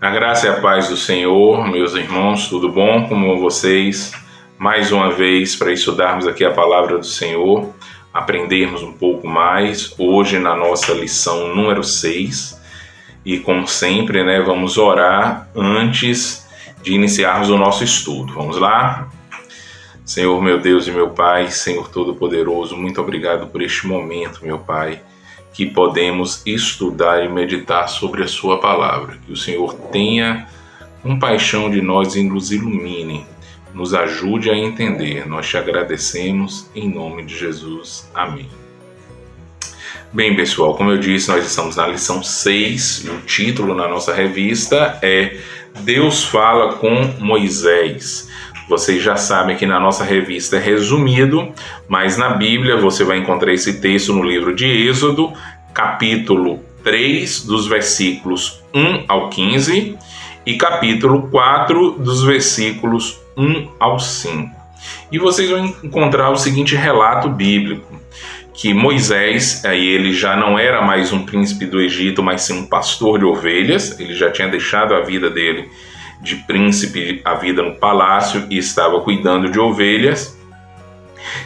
A graça e a paz do Senhor, meus irmãos, tudo bom? Como vocês? Mais uma vez para estudarmos aqui a palavra do Senhor, aprendermos um pouco mais, hoje na nossa lição número 6. E como sempre, vamos orar antes de iniciarmos o nosso estudo. Vamos lá? Senhor, meu Deus e meu Pai, Senhor Todo-Poderoso, muito obrigado por este momento, meu Pai, que podemos estudar e meditar sobre a sua palavra. Que o Senhor tenha compaixão de nós e nos ilumine, nos ajude a entender. Nós te agradecemos em nome de Jesus. Amém. Bem, pessoal, como eu disse, nós estamos na lição 6 e o título na nossa revista é Deus fala com Moisés. Vocês já sabem que na nossa revista é resumido, mas na Bíblia você vai encontrar esse texto no livro de Êxodo, capítulo 3, dos versículos 1 ao 15, e capítulo 4, dos versículos 1 ao 5. E vocês vão encontrar o seguinte relato bíblico, que Moisés, aí ele já não era mais um príncipe do Egito, mas sim um pastor de ovelhas, ele já tinha deixado a vida dele de príncipe, a vida no palácio, e estava cuidando de ovelhas.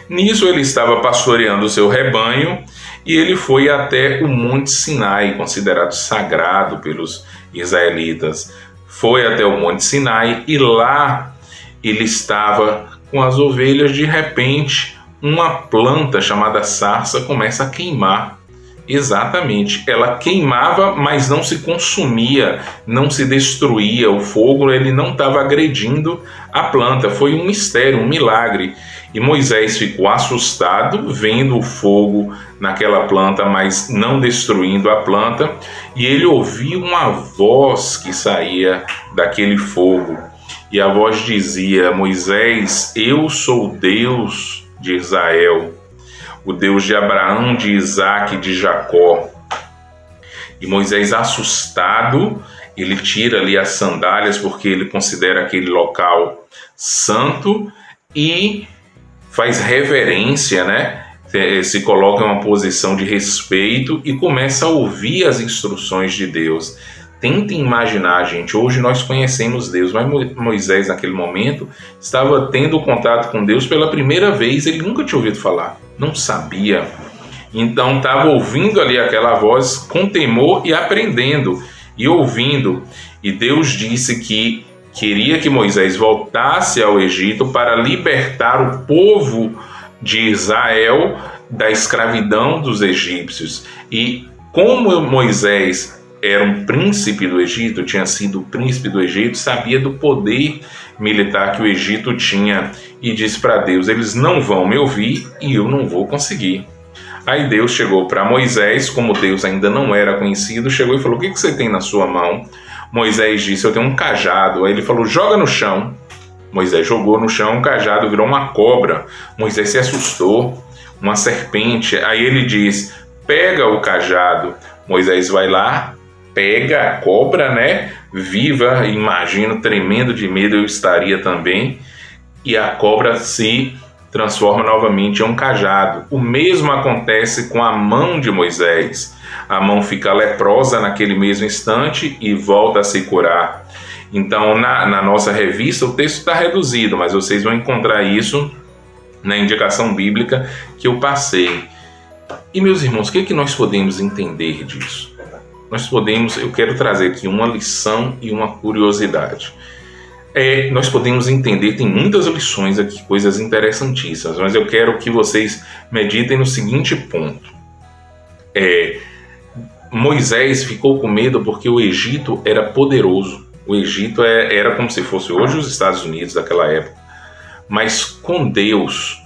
Nisso ele estava pastoreando o seu rebanho e ele foi até o Monte Sinai, considerado sagrado pelos israelitas. Foi até o Monte Sinai e lá ele estava com as ovelhas. De repente, uma planta chamada sarça começa a queimar. Exatamente, ela queimava, mas não se consumia, não se destruía. O fogo ele não estava agredindo a planta. Foi um mistério, um milagre. E Moisés ficou assustado vendo o fogo naquela planta, mas não destruindo a planta. E ele ouviu uma voz que saía daquele fogo. E a voz dizia: Moisés, eu sou o Deus de Israel, o Deus de Abraão, de Isaac e de Jacó. E Moisés, assustado, ele tira ali as sandálias, porque ele considera aquele local santo, e faz reverência, se coloca em uma posição de respeito e começa a ouvir as instruções de Deus. Tentem imaginar, gente, hoje nós conhecemos Deus, mas Moisés naquele momento estava tendo contato com Deus pela primeira vez, ele nunca tinha ouvido falar, não sabia. Então estava ouvindo ali aquela voz com temor e aprendendo e ouvindo. E Deus disse que queria que Moisés voltasse ao Egito para libertar o povo de Israel da escravidão dos egípcios. E como Moisés era um príncipe do Egito, tinha sido príncipe do Egito, sabia do poder militar que o Egito tinha, e disse para Deus: eles não vão me ouvir e eu não vou conseguir. Aí Deus chegou para Moisés, como Deus ainda não era conhecido, chegou e falou: o que você tem na sua mão? Moisés disse: eu tenho um cajado. Aí ele falou: joga no chão. Moisés jogou no chão, o cajado virou uma cobra. Moisés se assustou, uma serpente. Aí ele diz: pega o cajado. Moisés vai lá, pega a cobra, viva, imagino, tremendo de medo, eu estaria também, e a cobra se transforma novamente em um cajado. O mesmo acontece com a mão de Moisés. A mão fica leprosa naquele mesmo instante e volta a se curar. Então, na nossa revista, o texto está reduzido, mas vocês vão encontrar isso na indicação bíblica que eu passei. E, meus irmãos, o que nós podemos entender disso? Eu quero trazer aqui uma lição e uma curiosidade. Nós podemos entender, tem muitas lições aqui, coisas interessantíssimas, mas eu quero que vocês meditem no seguinte ponto. Moisés ficou com medo porque o Egito era poderoso. O Egito era como se fosse hoje os Estados Unidos daquela época. Mas com Deus,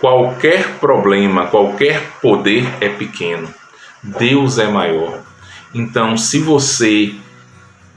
qualquer problema, qualquer poder é pequeno. Deus é maior. Então, se você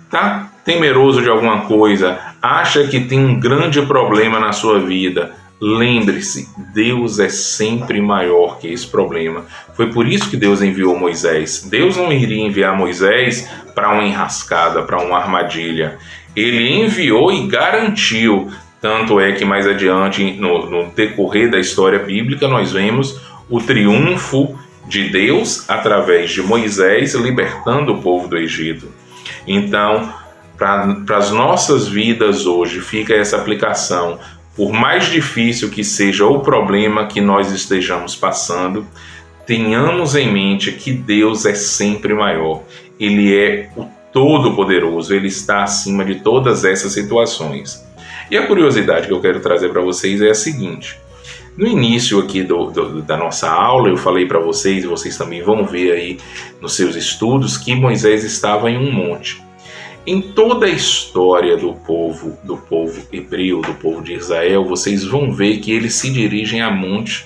está temeroso de alguma coisa, acha que tem um grande problema na sua vida, lembre-se, Deus é sempre maior que esse problema. Foi por isso que Deus enviou Moisés. Deus não iria enviar Moisés para uma enrascada, para uma armadilha. Ele enviou e garantiu. Tanto é que mais adiante, no decorrer da história bíblica, nós vemos o triunfo de Deus através de Moisés libertando o povo do Egito. Então, para as nossas vidas hoje, fica essa aplicação. Por mais difícil que seja o problema que nós estejamos passando, tenhamos em mente que Deus é sempre maior. Ele é o Todo-Poderoso, Ele está acima de todas essas situações. E a curiosidade que eu quero trazer para vocês é a seguinte. No início aqui da nossa aula, eu falei para vocês, e vocês também vão ver aí nos seus estudos, que Moisés estava em um monte. Em toda a história do povo hebreu, do povo de Israel, vocês vão ver que eles se dirigem a monte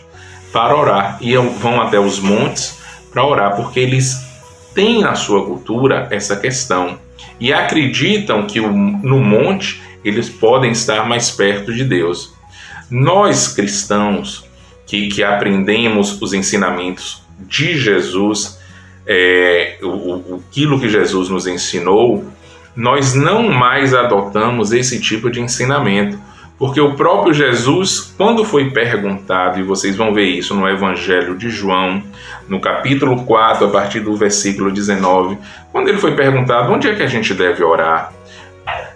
para orar. E vão até os montes para orar, porque eles têm na sua cultura essa questão. E acreditam que no monte eles podem estar mais perto de Deus. Nós cristãos que aprendemos os ensinamentos de Jesus, aquilo que Jesus nos ensinou, nós não mais adotamos esse tipo de ensinamento, porque o próprio Jesus, quando foi perguntado, e vocês vão ver isso no Evangelho de João, no capítulo 4, a partir do versículo 19, quando ele foi perguntado onde é que a gente deve orar,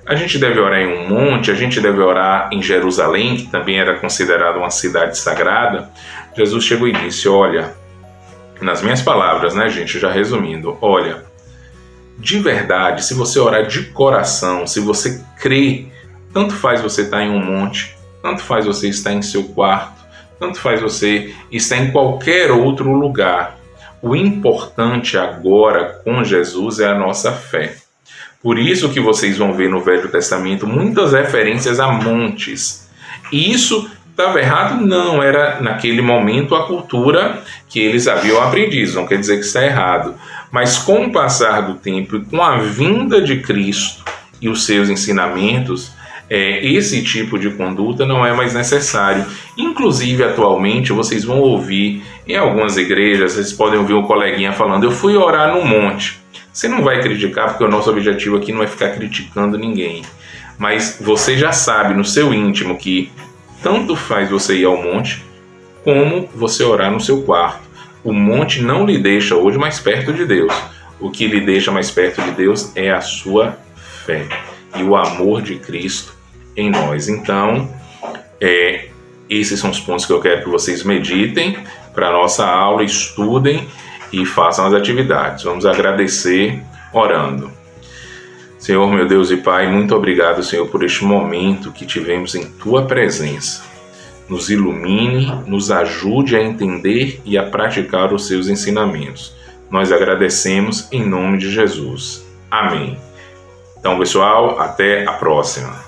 a gente deve orar em um monte, a gente deve orar em Jerusalém, que também era considerada uma cidade sagrada. Jesus chegou e disse, olha, nas minhas palavras, né, gente, já resumindo, olha, de verdade, se você orar de coração, se você crê, tanto faz você estar em um monte, tanto faz você estar em seu quarto, tanto faz você estar em qualquer outro lugar. O importante agora com Jesus é a nossa fé. Por isso que vocês vão ver no Velho Testamento muitas referências a montes. E isso estava errado? Não, era naquele momento a cultura que eles haviam aprendido, não quer dizer que está errado. Mas com o passar do tempo e com a vinda de Cristo e os seus ensinamentos, esse tipo de conduta não é mais necessário. Inclusive, atualmente, vocês vão ouvir em algumas igrejas, vocês podem ouvir um coleguinha falando, eu fui orar no monte. Você não vai criticar, porque o nosso objetivo aqui não é ficar criticando ninguém. Mas você já sabe no seu íntimo que tanto faz você ir ao monte, como você orar no seu quarto. O monte não lhe deixa hoje mais perto de Deus. O que lhe deixa mais perto de Deus é a sua fé e o amor de Cristo em nós. Então, esses são os pontos que eu quero que vocês meditem para a nossa aula, estudem e façam as atividades. Vamos agradecer orando. Senhor, meu Deus e Pai, muito obrigado, Senhor, por este momento que tivemos em Tua presença. Nos ilumine, nos ajude a entender e a praticar os Seus ensinamentos. Nós agradecemos em nome de Jesus. Amém. Então, pessoal, até a próxima.